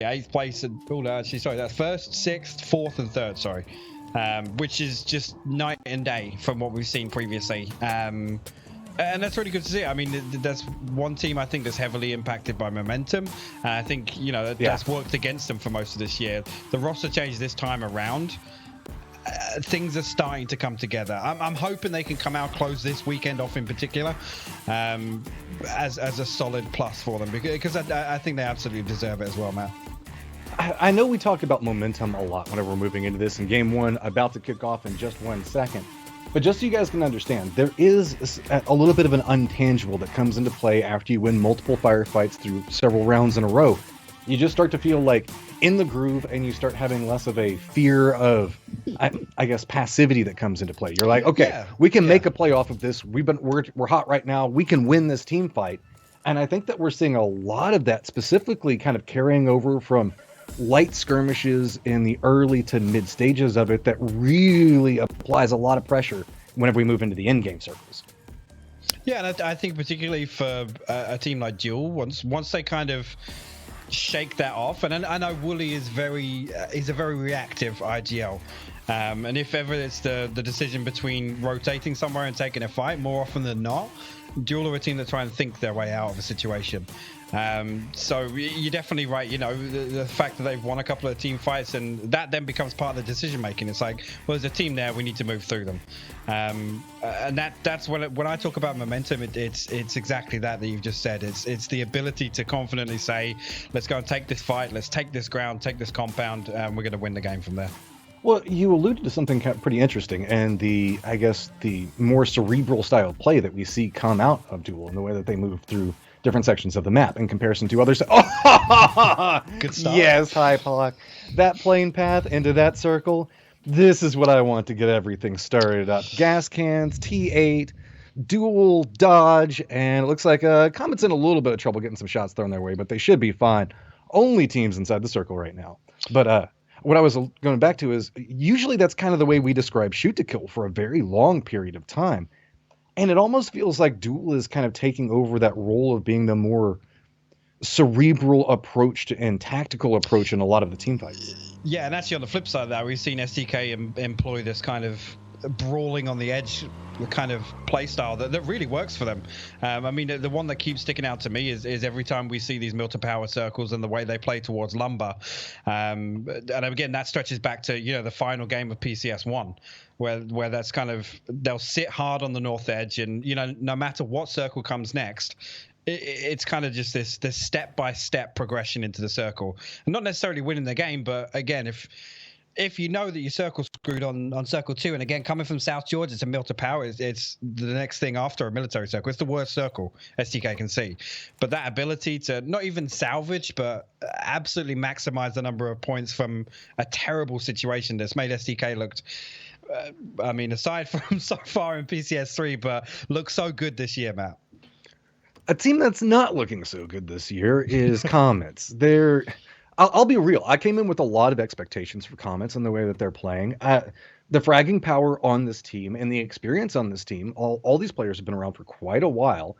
8th place and actually, sorry, that's 1st, 6th, 4th, and 3rd. Sorry, which is just night and day from what we've seen previously. And that's really good to see. I mean, that's one team I think that's heavily impacted by momentum. I think, you know, that's worked against them for most of this year. The roster change this time around, things are starting to come together. I'm hoping they can come out close this weekend off in particular as a solid plus for them, because I think they absolutely deserve it as well, Matt. I know we talk about momentum a lot whenever we're moving into this, and game one about to kick off in just 1 second. But just so you guys can understand, there is a little bit of an intangible that comes into play after you win multiple firefights through several rounds in a row. You just start to feel like in the groove, and you start having less of a fear of, I guess, passivity that comes into play. You're like, okay, we can make a play off of this. We're hot right now. We can win this team fight. And I think that we're seeing a lot of that, specifically kind of carrying over from light skirmishes in the early to mid stages of it, that really applies a lot of pressure whenever we move into the end game circles. Yeah, and I think particularly for a team like Duel, once they kind of shake that off, and I know Wooly is he's a very reactive IGL, and if ever it's the decision between rotating somewhere and taking a fight, more often than not, Duel are a team that try and think their way out of a situation. So you're definitely right. You know, the fact that they've won a couple of team fights, and that then becomes part of the decision making. It's like, well, there's a team there, we need to move through them. And that's when I talk about momentum, it's exactly that you've just said. It's the ability to confidently say, let's go and take this fight, let's take this ground, take this compound, and we're going to win the game from there. Well, you alluded to something pretty interesting, and the more cerebral style of play that we see come out of Duel, and the way that they move through different sections of the map in comparison to others. Oh, good stuff. Yes, Hypoc. That plane path into that circle, this is what I want to get everything started up. Gas cans, T8, dual dodge, and it looks like Comet's in a little bit of trouble getting some shots thrown their way, but they should be fine. Only teams inside the circle right now. But what I was going back to is, usually that's kind of the way we describe shoot to kill for a very long period of time. And it almost feels like Duel is kind of taking over that role of being the more cerebral approach and tactical approach in a lot of the team fights. Yeah, and actually on the flip side of that, we've seen SDK employ this kind of brawling on the edge kind of play style that really works for them. I mean, the one that keeps sticking out to me is every time we see these mill to power circles and the way they play towards lumber. And again, that stretches back to, you know, the final game of PCS 1, where that's kind of, they'll sit hard on the north edge, and, you know, no matter what circle comes next, it's kind of just this step-by-step progression into the circle, and not necessarily winning the game, but again, if you know that your circle's screwed on circle 2, and again, coming from South Georgia, it's a mill to power, it's the next thing after a military circle. It's the worst circle SDK can see. But that ability to not even salvage, but absolutely maximize the number of points from a terrible situation that's made SDK looked, I mean, aside from so far in PCS 3, but looks so good this year, Matt. A team that's not looking so good this year is Comets. I'll be real. I came in with a lot of expectations for Comets and the way that they're playing. The fragging power on this team and the experience on this team, all these players have been around for quite a while.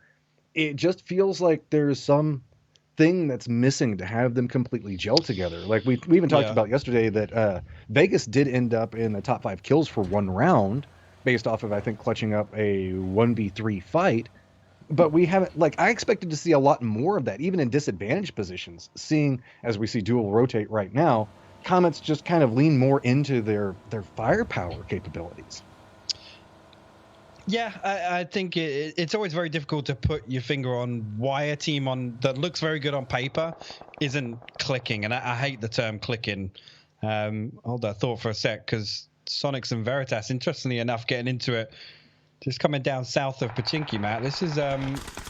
It just feels like there's some thing that's missing to have them completely gel together. Like we even talked about yesterday that Vegas did end up in the top 5 kills for one round based off of, I think, clutching up a 1v3 fight. But we haven't, like, I expected to see a lot more of that, even in disadvantaged positions. Seeing, as we see Duel rotate right now, Comets just kind of lean more into their firepower capabilities. Yeah, I think it's always very difficult to put your finger on why a team that looks very good on paper isn't clicking. And I hate the term clicking. Hold that thought for a sec, because Sonics and Veritas, interestingly enough, getting into it, just coming down south of Pachinki, Matt. This is,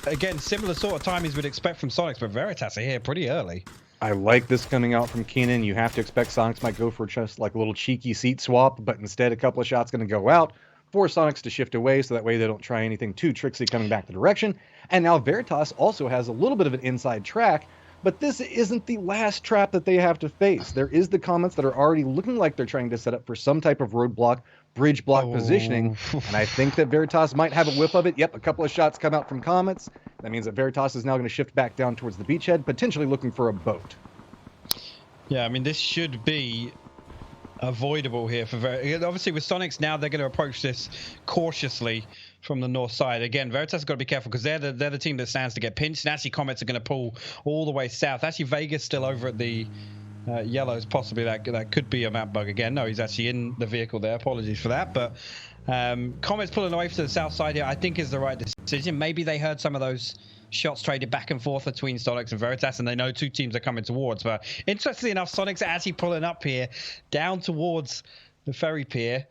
again, similar sort of timings we'd expect from Sonics, but Veritas are here pretty early. I like this coming out from Keenan. You have to expect Sonics might go for just like a little cheeky seat swap, but instead a couple of shots going to go out, force Sonics to shift away so that way they don't try anything too tricksy coming back the direction. And now Veritas also has a little bit of an inside track, but this isn't the last trap that they have to face. There is the Comets that are already looking like they're trying to set up for some type of roadblock, bridge block positioning, and I think that Veritas might have a whip of it. Yep, a couple of shots come out from Comets. That means that Veritas is now going to shift back down towards the beachhead, potentially looking for a boat. Yeah, I mean, this should be avoidable here for obviously with Sonics now they're going to approach this cautiously from the north side. Again, Veritas has got to be careful because they're the team that stands to get pinched, and actually Comets are going to pull all the way south. Actually Vegas still over at the yellows, possibly that could be a map bug again. No, he's actually in the vehicle there, apologies for that, but Comets pulling away to the south side here I think is the right decision. Maybe they heard some of those shots traded back and forth between Sonics and Veritas, and they know two teams are coming towards. But interestingly enough, Sonics are actually pulling up here down towards the ferry pier.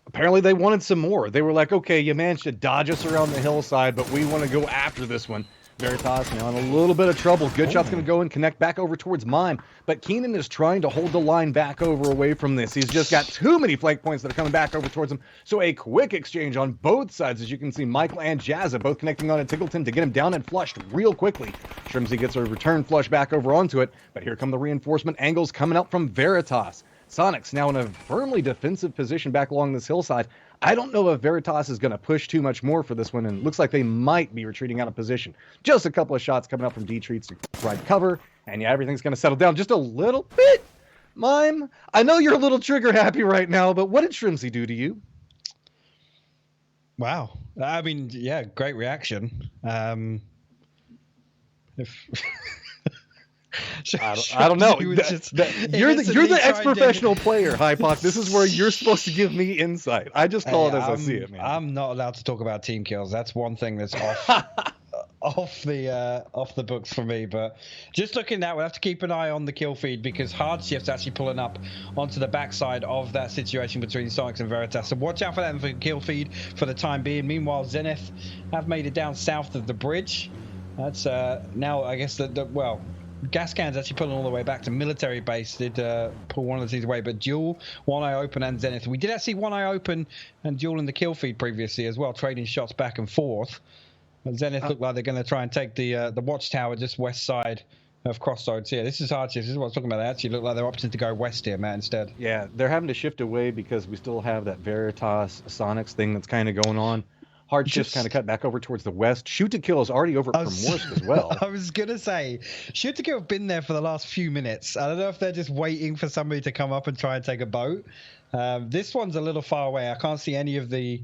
Apparently they wanted some more. They were like, okay, you managed to dodge us around the hillside, but we want to go after this one. Veritas now in a little bit of trouble. Good shot's going to go and connect back over towards Mime, but Keenan is trying to hold the line back over away from this. He's just got too many flank points that are coming back over towards him. So a quick exchange on both sides, as you can see, Michael and Jazza both connecting on a Tiggleton to get him down and flushed real quickly. Shrimsy gets a return flush back over onto it, but here come the reinforcement angles coming up from Veritas. Sonics now in a firmly defensive position back along this hillside. I don't know if Veritas is going to push too much more for this one, and it looks like they might be retreating out of position. Just a couple of shots coming up from D-Treats to provide cover, and yeah, everything's going to settle down just a little bit. Mime, I know you're a little trigger happy right now, but what did Shrimsy do to you? Wow. I mean, yeah, great reaction. I don't know. You're the ex-professional player, Hypoc. This is where you're supposed to give me insight. I just call it as I see it, man. I'm not allowed to talk about team kills. That's one thing that's off the books for me. But just looking at, we'll have to keep an eye on the kill feed because Hardshift's actually pulling up onto the backside of that situation between Sonics and Veritas. So watch out for that for kill feed for the time being. Meanwhile, Zenith have made it down south of the bridge. That's now, I guess, well, Gascan's actually pulling all the way back to military base. Did pull one of the teams away, but Duel, One Eye Open, and Zenith. We did actually One Eye Open and Duel in the kill feed previously as well, trading shots back and forth. But Zenith look like they're going to try and take the watchtower just west side of Crossroads. Yeah, this is Hardshift. This is what I was talking about. They actually look like they're opting to go west here, Matt, instead. Yeah, they're having to shift away because we still have that Veritas Sonics thing that's kind of going on. Hardshift's kind of cut back over towards the west. Shoot to Kill is already over at Primorsk as well. I was going to say, Shoot to Kill have been there for the last few minutes. I don't know if they're just waiting for somebody to come up and try and take a boat. This one's a little far away. I can't see any of the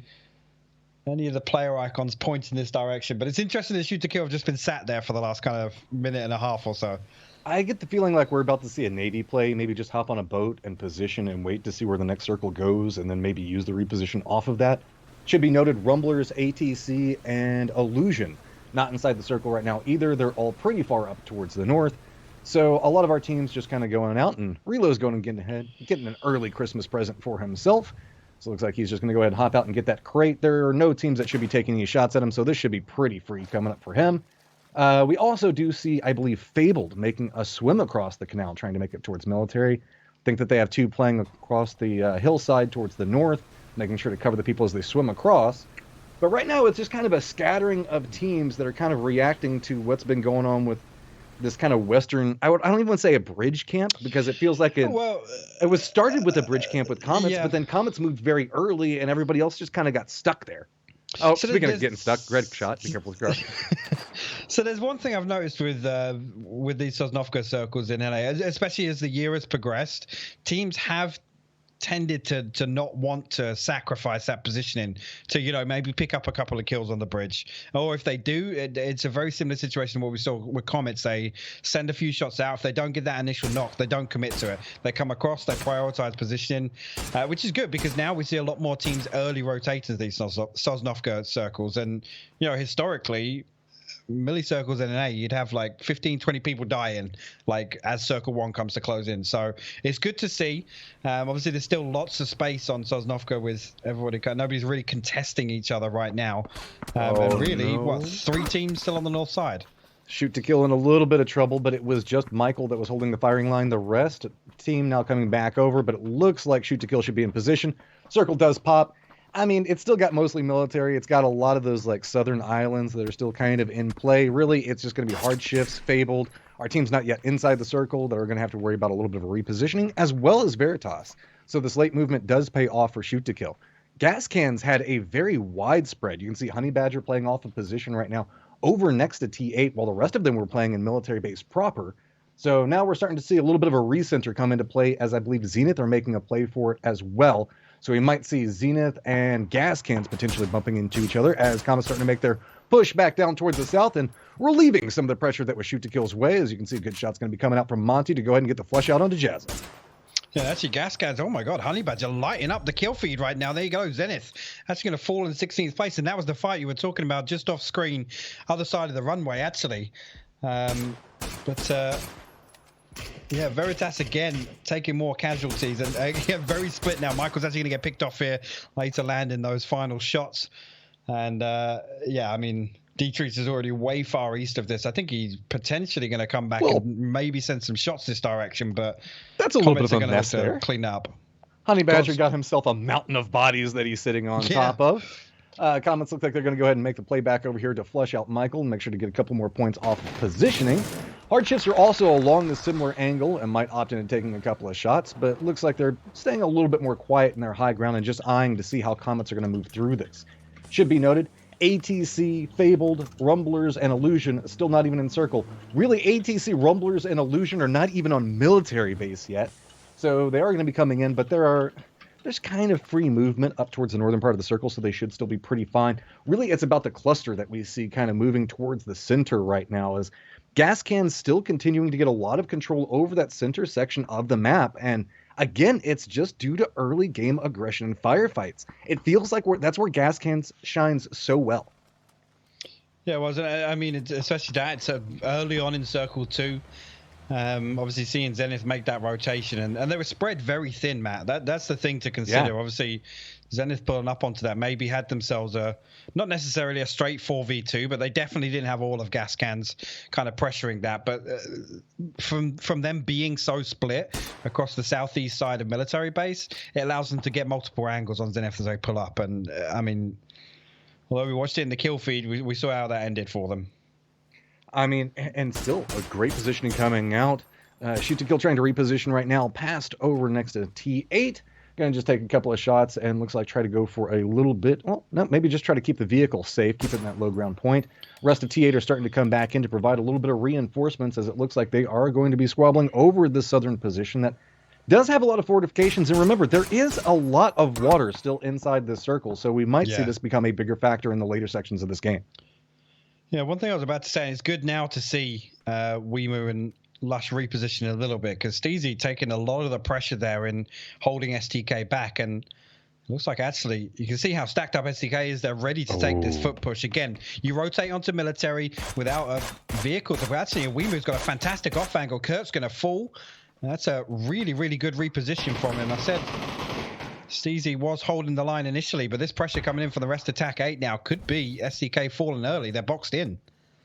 player icons pointing this direction. But it's interesting that Shoot to Kill have just been sat there for the last kind of minute and a half or so. I get the feeling like we're about to see a Navy play, maybe just hop on a boat and position and wait to see where the next circle goes and then maybe use the reposition off of that. Should be noted, Rumblers, ATC, and Illusion not inside the circle right now either. They're all pretty far up towards the north. So a lot of our teams just kind of going out, and Relo's going and getting ahead, getting an early Christmas present for himself. So it looks like he's just going to go ahead and hop out and get that crate. There are no teams that should be taking any shots at him, so this should be pretty free coming up for him. We also do see, I believe, Fabled making a swim across the canal, trying to make it towards military. Think that they have two playing across the hillside towards the north, making sure to cover the people as they swim across. But right now, it's just kind of a scattering of teams that are kind of reacting to what's been going on with this kind of Western... I don't even want to say a bridge camp, because it feels like it was started with a bridge camp with Comets, but then Comets moved very early, and everybody else just kind of got stuck there. Oh, so speaking of getting stuck, red shot. Be careful with the car. So there's one thing I've noticed with these Sosnovka circles in LA, especially as the year has progressed, teams have tended to not want to sacrifice that positioning to, maybe pick up a couple of kills on the bridge. Or if they do, it's a very similar situation to what we saw with Comets. They send a few shots out. If they don't get that initial knock, they don't commit to it. They come across, they prioritize positioning, which is good because now we see a lot more teams early rotating these Sosnovka circles. And, historically, milli circles in an A, you'd have like 15, 20 people dying as circle one comes to close in. So it's good to see. Obviously, there's still lots of space on Sosnovka with everybody. Nobody's really contesting each other right now. And really, three teams still on the north side. Shoot to Kill in a little bit of trouble, but it was just Michael that was holding the firing line. The rest team now coming back over, but it looks like Shoot to Kill should be in position. Circle does pop. I mean, it's still got mostly military. It's got a lot of those southern islands that are still kind of in play. Really, it's just going to be Hardshift's, Fabled. Our team's not yet inside the circle. That are going to have to worry about a little bit of a repositioning, as well as Veritas. So this late movement does pay off for Shoot to Kill. Gas Cans had a very wide spread. You can see Honey Badger playing off of position right now over next to T8, while the rest of them were playing in military base proper. So now we're starting to see a little bit of a recenter come into play, as I believe Zenith are making a play for it as well. So we might see Zenith and Gas Cans potentially bumping into each other as Comet's starting to make their push back down towards the south and relieving some of the pressure that was Shoot to Kill's way. As you can see, a good shot's going to be coming out from Monty to go ahead and get the flush out onto Jazza. Yeah, that's your gas cans. Oh my God, Honey Badger lighting up the kill feed right now. There you go, Zenith. That's going to fall in 16th place, and that was the fight you were talking about just off screen, other side of the runway, actually. Yeah, Veritas again taking more casualties, and yeah, very split now. Michael's actually going to get picked off here later, landing those final shots. And yeah, I mean, Dietrich is already way far east of this. I think he's potentially going to come back and maybe send some shots this direction, but that's a little bit of a mess there. Clean up. Honey Badger got himself a mountain of bodies that he's sitting on top of. Comments look like they're going to go ahead and make the play back over here to flush out Michael and make sure to get a couple more points off of positioning. Hardships are also along the similar angle and might opt into taking a couple of shots, but it looks like they're staying a little bit more quiet in their high ground and just eyeing to see how Comets are going to move through this. Should be noted, ATC, Fabled, Rumblers, and Illusion still not even in circle. Really, ATC, Rumblers, and Illusion are not even on military base yet, so they are going to be coming in, but there's kind of free movement up towards the northern part of the circle, so they should still be pretty fine. Really, it's about the cluster that we see kind of moving towards the center right now, as Gas Can's still continuing to get a lot of control over that center section of the map, and again, it's just due to early game aggression and firefights. It feels like that's where Gas Cans shines so well. Yeah, well, I mean, especially that. It's early on in Circle 2. Obviously, seeing Zenith make that rotation, and they were spread very thin, Matt. That's the thing to consider. Yeah. Obviously, Zenith pulling up onto that maybe had themselves not necessarily a straight 4v2, but they definitely didn't have all of Gas Cans kind of pressuring that. But from them being so split across the southeast side of military base, it allows them to get multiple angles on Zenith as they pull up. And I mean, although we watched it in the kill feed, we saw how that ended for them. I mean, and still a great positioning coming out. Shoot to Kill trying to reposition right now, passed over next to T8. Going to just take a couple of shots and looks like try to go for a little bit. Well, no, maybe just try to keep the vehicle safe, keep it in that low ground point. Rest of T8 are starting to come back in to provide a little bit of reinforcements, as it looks like they are going to be squabbling over the southern position that does have a lot of fortifications. And remember, there is a lot of water still inside this circle, so we might see this become a bigger factor in the later sections of this game. Yeah, one thing I was about to say, it's good now to see Wimu and Lush reposition a little bit, because Steezy taking a lot of the pressure there in holding STK back, and it looks like actually you can see how stacked up STK is. They're ready to take this foot push. Again, you rotate onto military without a vehicle. Actually, Wimu's got a fantastic off angle. Kurt's going to fall. That's a really, really good reposition from him. I said Steezy was holding the line initially, but this pressure coming in for the rest of Attack 8 now could be STK falling early. They're boxed in.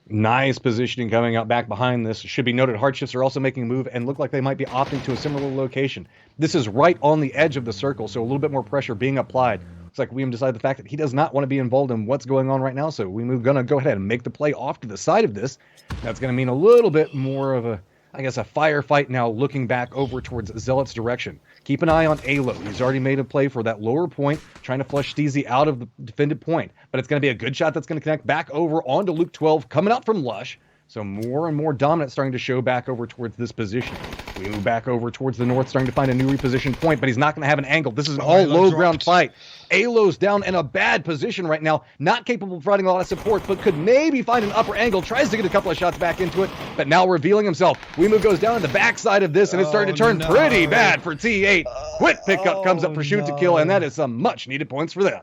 Nice positioning coming out back behind this. Should be noted, Hardships are also making a move and look like they might be opting to a similar location. This is right on the edge of the circle, so a little bit more pressure being applied. Looks like Weem decided the fact that he does not want to be involved in what's going on right now, so Weem going to go ahead and make the play off to the side of this. That's going to mean a little bit more of a firefight now, looking back over towards Zealot's direction. Keep an eye on Alo. He's already made a play for that lower point, trying to flush Steezy out of the defended point. But it's going to be a good shot that's going to connect back over onto Luke 12, coming out from Lush. So more and more dominance starting to show back over towards this position. We move back over towards the north, starting to find a new reposition point, but he's not going to have an angle. This is an all low ground fight. Alo's down in a bad position right now, not capable of providing a lot of support, but could maybe find an upper angle, tries to get a couple of shots back into it, but now revealing himself. Wimu goes down in the backside of this, and it's starting to turn pretty bad for T8. Quick pickup comes up for Shoot to Kill, and that is some much needed points for them.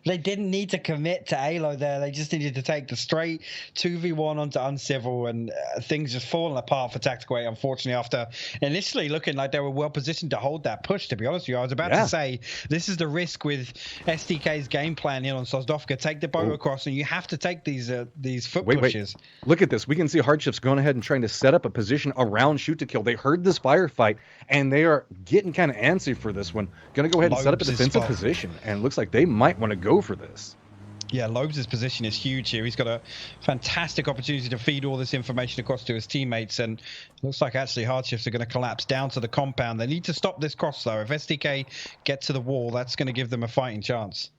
They didn't need to commit to Alo there. They just needed to take the straight 2v1 onto Uncivil, and things just falling apart for Tactical 8, unfortunately, after initially looking like they were well positioned to hold that push, to be honest with you. I was about to say, this is the risk with SDK's game plan here on Sosdovka. Take the boat across, and you have to take these foot pushes. Look at this. We can see Hardships going ahead and trying to set up a position around Shoot to Kill. They heard this firefight, and they are getting kind of antsy for this one. Going to go ahead and set up a defensive position, and it looks like they might want to go for this. Yeah, Lobes' position is huge here. He's got a fantastic opportunity to feed all this information across to his teammates, and it looks like actually Hardships are going to collapse down to the compound. They need to stop this cross, though. If SDK get to the wall, that's going to give them a fighting chance.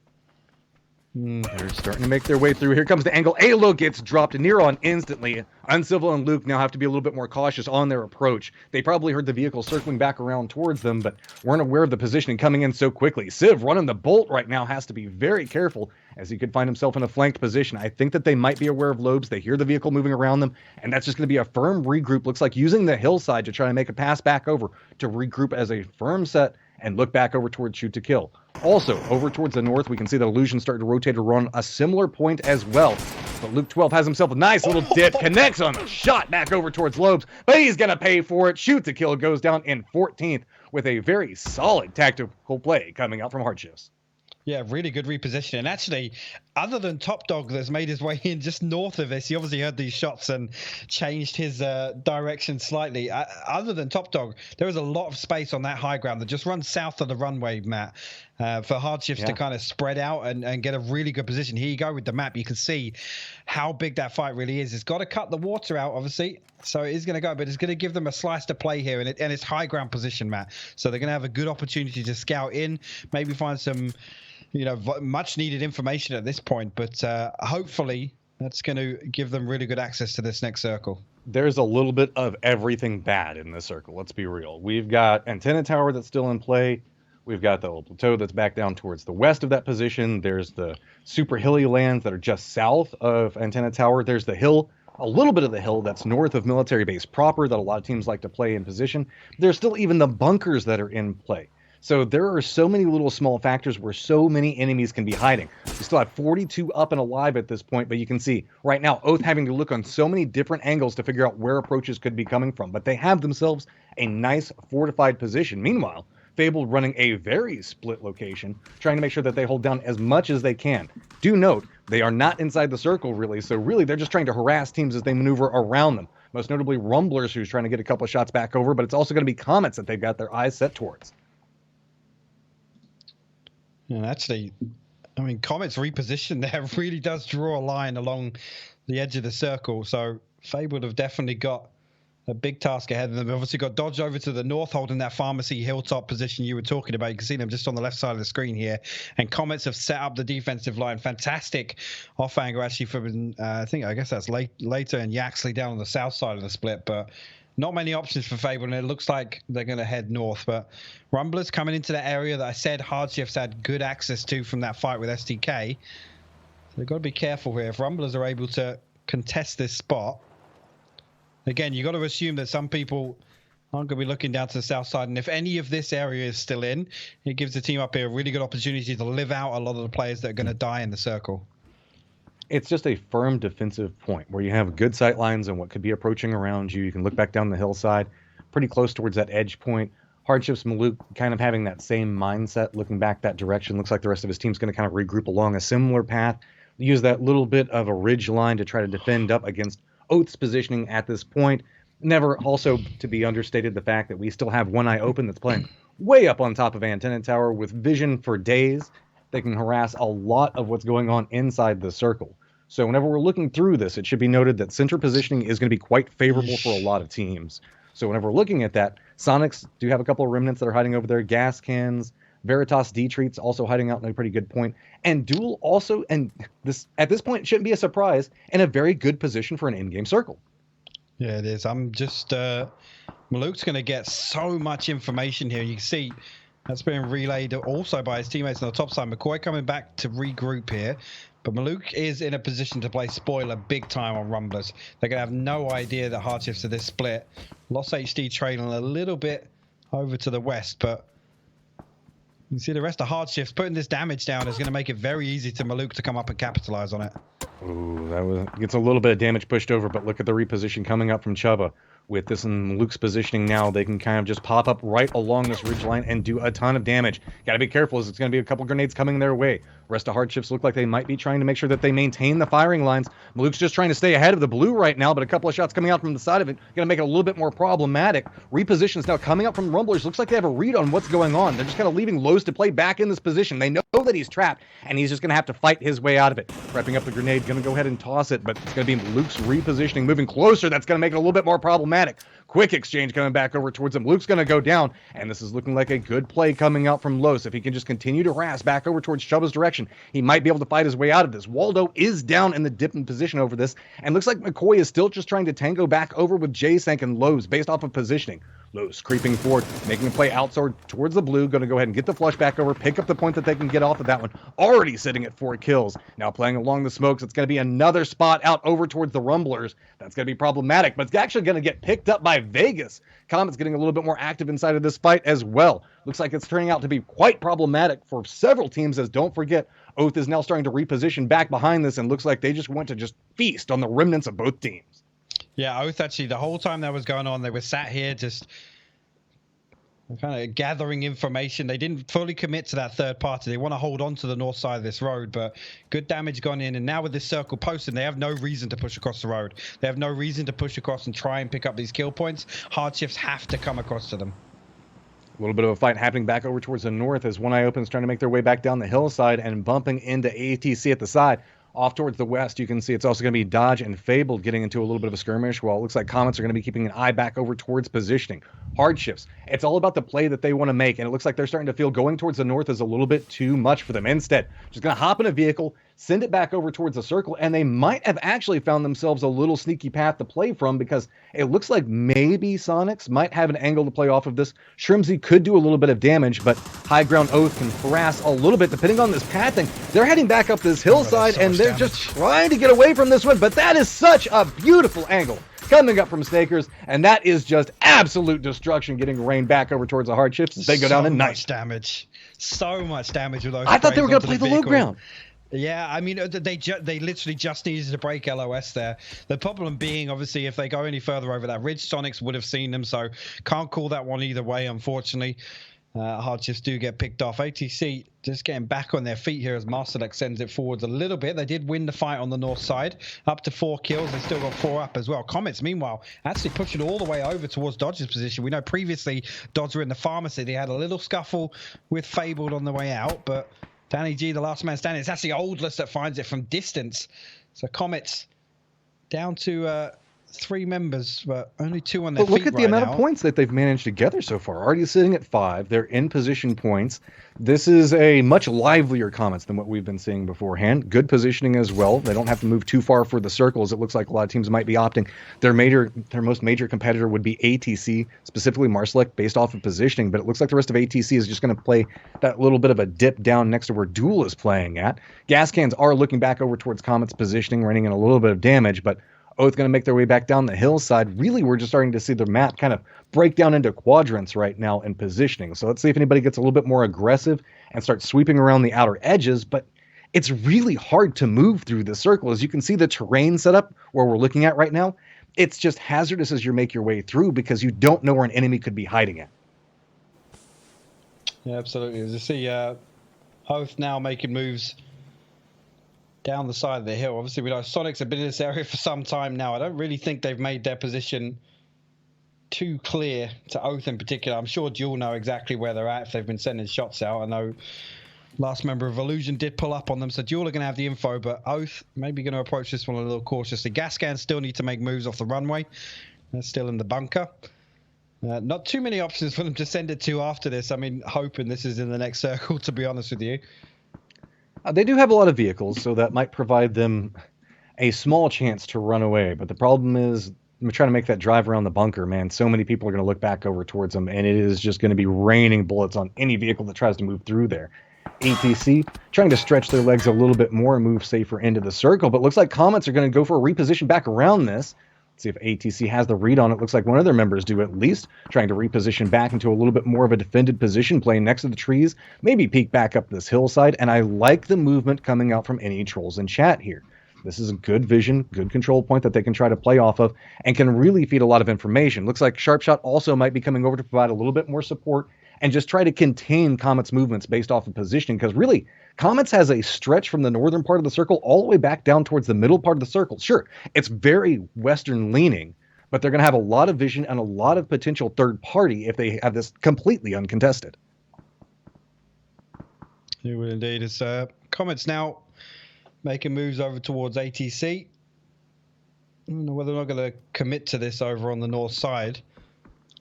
They're starting to make their way through. Here comes the angle. Alo gets dropped near on instantly. Uncivil and Luke now have to be a little bit more cautious on their approach. They probably heard the vehicle circling back around towards them, but weren't aware of the positioning coming in so quickly. Civ running the bolt right now has to be very careful as he could find himself in a flanked position. I think that they might be aware of Lobes. They hear the vehicle moving around them, and that's just going to be a firm regroup. Looks like using the hillside to try to make a pass back over to regroup as a firm set and look back over towards shoot to kill. Also, over towards the north, we can see the Illusion starting to rotate around a similar point as well. But Luke 12 has himself a nice little dip, connects on the shot back over towards Lobes, but he's going to pay for it. Shoot to kill goes down in 14th with a very solid tactical play coming out from Hardships. Yeah, really good repositioning. And actually, other than Top Dog that's made his way in just north of this, he obviously heard these shots and changed his direction slightly. Other than Top Dog, there was a lot of space on that high ground that just runs south of the runway, Matt, for Hardships to kind of spread out and get a really good position. Here you go with the map. You can see how big that fight really is. It's got to cut the water out, obviously. So it is going to go, but it's going to give them a slice to play here, and it's high ground position, Matt. So they're going to have a good opportunity to scout in, maybe find some, much needed information at this point, but hopefully that's going to give them really good access to this next circle. There's a little bit of everything bad in this circle. Let's be real. We've got Antenna Tower that's still in play. We've got the old plateau that's back down towards the west of that position. There's the super hilly lands that are just south of Antenna Tower. There's the hill, a little bit of the hill that's north of military base proper that a lot of teams like to play in position. There's still even the bunkers that are in play. So there are so many little small factors where so many enemies can be hiding. We still have 42 up and alive at this point, but you can see right now Oath having to look on so many different angles to figure out where approaches could be coming from. But they have themselves a nice fortified position. Meanwhile, Fabled running a very split location, trying to make sure that they hold down as much as they can. Do note, they are not inside the circle really, so really they're just trying to harass teams as they maneuver around them. Most notably Rumblers, who's trying to get a couple of shots back over, but it's also going to be Comets that they've got their eyes set towards. And actually, I mean, Comet's reposition there really does draw a line along the edge of the circle. So Fabled have definitely got a big task ahead of them. They've obviously got Dodge over to the north, holding that pharmacy hilltop position you were talking about. You can see them just on the left side of the screen here. And Comets have set up the defensive line. Fantastic off angle actually from, I guess that's later and Yaxley down on the south side of the split. But not many options for Fable, and it looks like they're going to head north. But Rumblers coming into that area that I said Hardships had good access to from that fight with STK. So they've got to be careful here. If Rumblers are able to contest this spot, again, you've got to assume that some people aren't going to be looking down to the south side. And if any of this area is still in, it gives the team up here a really good opportunity to live out a lot of the players that are going to die in the circle. It's just a firm defensive point where you have good sight lines and what could be approaching around you. You can look back down the hillside, pretty close towards that edge point. Hardships Maluk kind of having that same mindset, looking back that direction. Looks like the rest of his team's going to kind of regroup along a similar path. Use that little bit of a ridge line to try to defend up against Oath's positioning at this point. Never also to be understated the fact that we still have One Eye Open that's playing way up on top of Antenna Tower with vision for days. They can harass a lot of what's going on inside the circle. So whenever we're looking through this, it should be noted that center positioning is going to be quite favorable for a lot of teams. So whenever we're looking at that, Sonics do have a couple of remnants that are hiding over there. Gas cans, Veritas D-Treats also hiding out in a pretty good point. And Duel also, and this at this point shouldn't be a surprise, in a very good position for an in-game circle. Yeah, it is. I'm just, Maluk's going to get so much information here. You can see that's being relayed also by his teammates on the top side. McCoy coming back to regroup here. But Maluk is in a position to play spoiler big time on Rumblers. They're going to have no idea that Hardships are this split. Lost HD trailing a little bit over to the west, but you can see the rest of Hardships putting this damage down is going to make it very easy to Maluk to come up and capitalize on it. Ooh, gets a little bit of damage pushed over, but look at the reposition coming up from Chuba. With this in Luke's positioning now, they can kind of just pop up right along this ridge line and do a ton of damage. Got to be careful as it's going to be a couple grenades coming their way. Rest of Hardships look like they might be trying to make sure that they maintain the firing lines. Maluk's just trying to stay ahead of the blue right now, but a couple of shots coming out from the side of it going to make it a little bit more problematic. Repositions now coming up from Rumblers. Looks like they have a read on what's going on. They're just kind of leaving Lowe's to play back in this position. They know that he's trapped, and he's just going to have to fight his way out of it. Prepping up the grenade, going to go ahead and toss it, but it's going to be Luke's repositioning moving closer. That's going to make it a little bit more problematic. Quick exchange coming back over towards him. Luke's going to go down, and this is looking like a good play coming out from Los. If he can just continue to harass back over towards Chubba's direction, he might be able to fight his way out of this. Waldo is down in the dipping position over this, and looks like McCoy is still just trying to tango back over with J-Sank and Lowe's based off of positioning. Lowe's creeping forward, making a play outside towards the blue, going to go ahead and get the flush back over, pick up the point that they can get off of that one. Already sitting at 4 kills. Now playing along the smokes, it's going to be another spot out over towards the Rumblers. That's going to be problematic, but it's actually going to get picked up by Vegas. Comet's getting a little bit more active inside of this fight as well. Looks like it's turning out to be quite problematic for several teams, as don't forget, Oath is now starting to reposition back behind this, and looks like they just want to just feast on the remnants of both teams. Yeah, Oath actually, the whole time that was going on, they were sat here just kind of gathering information. They didn't fully commit to that third party. They want to hold on to the north side of this road, but good damage gone in. And now with this circle posted, they have no reason to push across the road. They have no reason to push across and try and pick up these kill points. Hard shifts have to come across to them. A little bit of a fight happening back over towards the north as One Eye Open's trying to make their way back down the hillside and bumping into ATC at the side. Off towards the west, you can see it's also going to be Dodge and Fabled getting into a little bit of a skirmish, while it looks like Comets are going to be keeping an eye back over towards positioning. Hard shifts. It's all about the play that they want to make, and it looks like they're starting to feel going towards the north is a little bit too much for them. Instead, just going to hop in a vehicle, send it back over towards the circle, and they might have actually found themselves a little sneaky path to play from, because it looks like maybe Sonics might have an angle to play off of this. Shrimsy could do a little bit of damage, but High Ground Oath can harass a little bit depending on this pathing. They're heading back up this hillside, and they're just trying to get away from this one, but that is such a beautiful angle coming up from Snakers, and that is just absolute destruction getting rained back over towards the hard shifts as they go down in night. So much damage with those. I thought they were going to play the low ground. Yeah, I mean, they literally just needed to break LOS there. The problem being, obviously, if they go any further over that ridge, Sonics would have seen them, so can't call that one either way, unfortunately. Hard shifts do get picked off. ATC just getting back on their feet here as Masterlek sends it forwards a little bit. They did win the fight on the north side, up to 4 kills. They still got 4 up as well. Comets, meanwhile, actually pushing all the way over towards Dodge's position. We know previously Dodge were in the pharmacy. They had a little scuffle with Fabled on the way out, but Danny G, the last man standing, it's actually Oldless that finds it from distance. So Comets down to 3 members, but only 2 on their feet. But look at the amount of points that they've managed to gather so far. Already sitting at 5. They're in position points. This is a much livelier Comets than what we've been seeing beforehand. Good positioning as well. They don't have to move too far for the circles. It looks like a lot of teams might be opting. Their most major competitor would be ATC, specifically Marselec, based off of positioning. But it looks like the rest of ATC is just going to play that little bit of a dip down next to where Duel is playing at. Gas cans are looking back over towards Comets' positioning, running in a little bit of damage, but Oath going to make their way back down the hillside. Really, we're just starting to see the map kind of break down into quadrants right now in positioning. So let's see if anybody gets a little bit more aggressive and starts sweeping around the outer edges. But it's really hard to move through the circle. As you can see, the terrain setup where we're looking at right now, it's just hazardous as you make your way through because you don't know where an enemy could be hiding at. Yeah, absolutely. As you see, Oath now making moves down the side of the hill. Obviously, we know Sonics have been in this area for some time now. I don't really think they've made their position too clear to Oath in particular. I'm sure Duel know exactly where they're at if they've been sending shots out. I know last member of Illusion did pull up on them, so Duel are going to have the info, but Oath maybe going to approach this one a little cautiously. Gas cans still need to make moves off the runway. They're still in the bunker. Not too many options for them to send it to after this. I mean, hoping this is in the next circle, to be honest with you. They do have a lot of vehicles, so that might provide them a small chance to run away. But the problem is, I'm trying to make that drive around the bunker, man. So many people are going to look back over towards them, and it is just going to be raining bullets on any vehicle that tries to move through there. ATC trying to stretch their legs a little bit more and move safer into the circle, but looks like Comets are going to go for a reposition back around this. See if ATC has the read on it. Looks like one of their members do at least, trying to reposition back into a little bit more of a defended position, playing next to the trees, maybe peek back up this hillside. And I like the movement coming out from any trolls in chat here. This is a good vision, good control point that they can try to play off of and can really feed a lot of information. Looks like Sharpshot also might be coming over to provide a little bit more support and just try to contain Comets' movements based off of positioning, because really, Comets has a stretch from the northern part of the circle all the way back down towards the middle part of the circle. Sure, it's very western leaning, but they're going to have a lot of vision and a lot of potential third party if they have this completely uncontested. It will indeed. It's Comets now making moves over towards ATC. I don't know whether they're not going to commit to this over on the north side.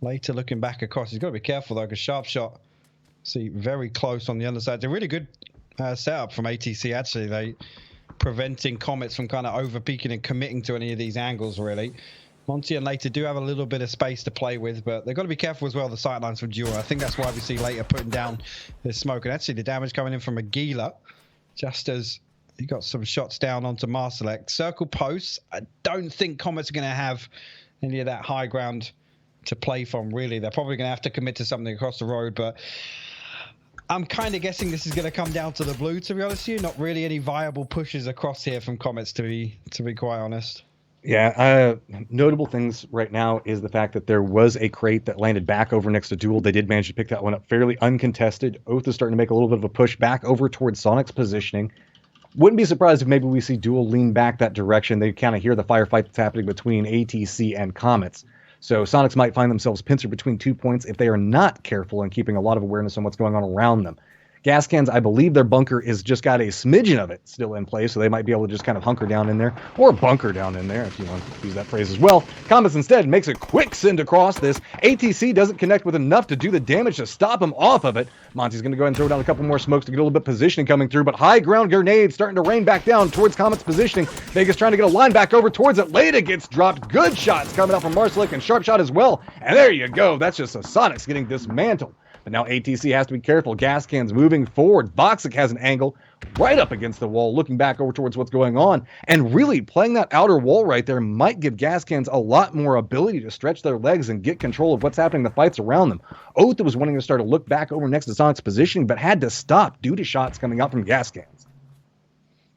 Later looking back across. He's got to be careful, though, because Sharp Shot, see, very close on the underside. It's a really good setup from ATC, actually. They preventing Comets from kind of over-peaking and committing to any of these angles, really. Monty and Later do have a little bit of space to play with, but they've got to be careful as well, the sightlines from Duel. I think that's why we see Later putting down this smoke. And actually, the damage coming in from Aguila, just as he got some shots down onto Marselect. Circle posts. I don't think Comets are going to have any of that high ground to play from, really. They're probably going to have to commit to something across the road, but I'm kind of guessing this is going to come down to the blue, to be honest with you. Not really any viable pushes across here from Comets, to be quite honest. Yeah, notable things right now is the fact that there was a crate that landed back over next to Duel. They did manage to pick that one up fairly uncontested. Oath is starting to make a little bit of a push back over towards Sonic's positioning. Wouldn't be surprised if maybe we see Duel lean back that direction. They kind of hear the firefight that's happening between ATC and Comets. So Sonics might find themselves pincered between 2 points if they are not careful and keeping a lot of awareness on what's going on around them. Gas cans, I believe their bunker is just got a smidgen of it still in place, so they might be able to just kind of hunker down in there, or bunker down in there, if you want to use that phrase as well. Comets instead makes a quick send across this. ATC doesn't connect with enough to do the damage to stop him off of it. Monty's going to go ahead and throw down a couple more smokes to get a little bit of positioning coming through, but high ground grenades starting to rain back down towards Comet's positioning. Vegas trying to get a line back over towards it. Leda gets dropped. Good shots coming out from Marselect and Sharp Shot as well. And there you go. That's just a Sonics getting dismantled. But now ATC has to be careful. Gas cans moving forward. Boxic has an angle right up against the wall, looking back over towards what's going on. And really playing that outer wall right there might give Gas cans a lot more ability to stretch their legs and get control of what's happening in the fights around them. Oath was wanting to start to look back over next to Sonic's positioning, but had to stop due to shots coming out from Gas cans.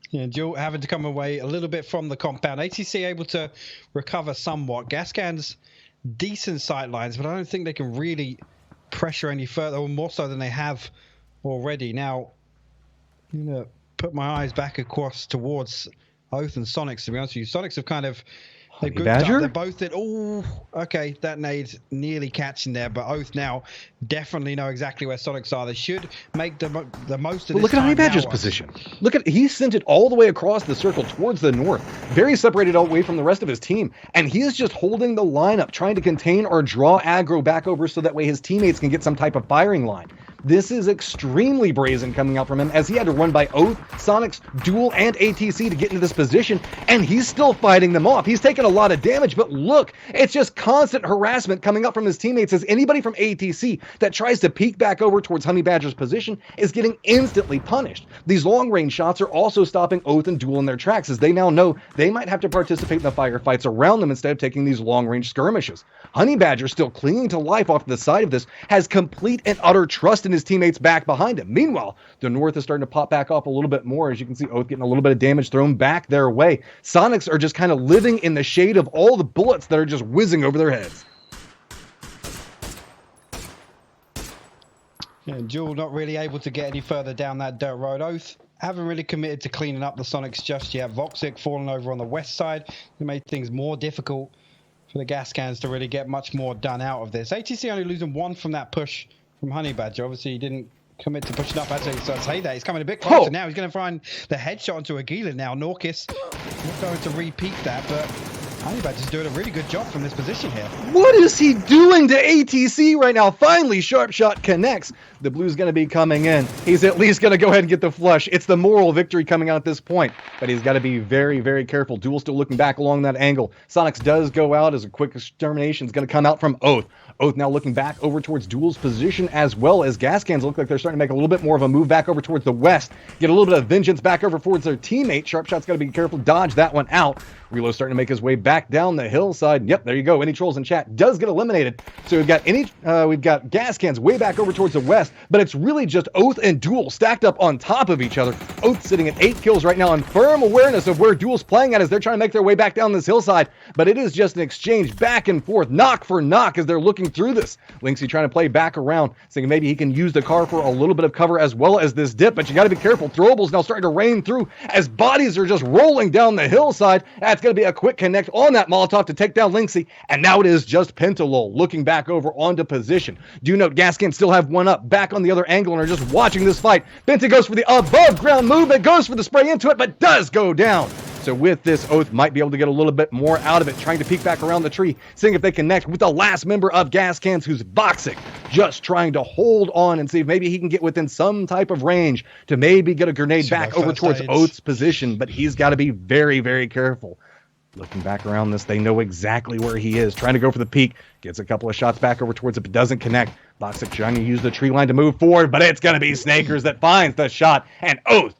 Yeah, Duel having to come away a little bit from the compound. ATC able to recover somewhat. Gas cans, decent sight lines, but I don't think they can really pressure any further, or more so than they have already. Now, I'm going to put my eyes back across towards Oath and Sonics, to be honest with you. Sonics have kind of, they've grouped up. They're both at, oh, okay, that nade nearly catching there, but Oath now definitely know exactly where Sonics are. They should make the most of this. Look at Honey Badger's position. Look at, he sent it all the way across the circle towards the north, very separated away from the rest of his team, and he is just holding the lineup, trying to contain or draw aggro back over so that way his teammates can get some type of firing line. This is extremely brazen coming out from him, as he had to run by Oath, Sonics, Duel, and ATC to get into this position, and he's still fighting them off. He's taken a lot of damage, but look, it's just constant harassment coming up from his teammates, as anybody from ATC that tries to peek back over towards Honey Badger's position is getting instantly punished. These long-range shots are also stopping Oath and Duel in their tracks, as they now know they might have to participate in the firefights around them instead of taking these long-range skirmishes. Honey Badger, still clinging to life off to the side of this, has complete and utter trust in his teammates back behind him. Meanwhile, the north is starting to pop back up a little bit more, as you can see Oath getting a little bit of damage thrown back their way. Sonics are just kind of living in the shade of all the bullets that are just whizzing over their heads. Yeah, Duel not really able to get any further down that dirt road. Oath haven't really committed to cleaning up the Sonics just yet. Voxic falling over on the west side. It made things more difficult for the gas cans to really get much more done out of this. ATC only losing one from that push from Honey Badger. Obviously, he didn't commit to pushing up. Actually, so I'd say that he's coming a bit closer now. He's going to find the headshot onto Aguila now. Norkis not going to repeat that, but Honey Badger's doing a really good job from this position here. What is he doing to ATC right now? Finally, Sharp Shot connects. The blue's going to be coming in. He's at least going to go ahead and get the flush. It's the moral victory coming out at this point, but he's got to be very, very careful. Duel still looking back along that angle. Sonics does go out as a quick extermination is going to come out from Oath. Oath now looking back over towards Duel's position, as well as gas cans look like they're starting to make a little bit more of a move back over towards the west. Get a little bit of vengeance back over towards their teammate. Sharp Shot's got to be careful to dodge that one out. Relo's starting to make his way back down the hillside. Yep, there you go. Any trolls in chat does get eliminated. So we've got gas cans way back over towards the west, but it's really just Oath and Duel stacked up on top of each other. Oath sitting at 8 kills right now, and firm awareness of where Duel's playing at as they're trying to make their way back down this hillside. But it is just an exchange back and forth, knock for knock, as they're looking through this. Lynxy trying to play back around, thinking maybe he can use the car for a little bit of cover as well as this dip, but you got to be careful. Throwables now starting to rain through as bodies are just rolling down the hillside. That's going to be a quick connect on that Molotov to take down Lynxy, and now it is just Pentalol looking back over onto position. Do note Gaskin still have one up back on the other angle and are just watching this fight. Penta goes for the above ground movement, goes for the spray into it, but does go down. So with this, Oath might be able to get a little bit more out of it, trying to peek back around the tree, seeing if they connect with the last member of Gas Cans, who's Voxic, just trying to hold on and see if maybe he can get within some type of range to maybe get a grenade back over towards Oath's position, but he's got to be very, very careful. Looking back around this, they know exactly where he is. Trying to go for the peak. Gets a couple of shots back over towards it, but doesn't connect. Voxic trying to use the tree line to move forward, but it's going to be Snakers that finds the shot. And Oath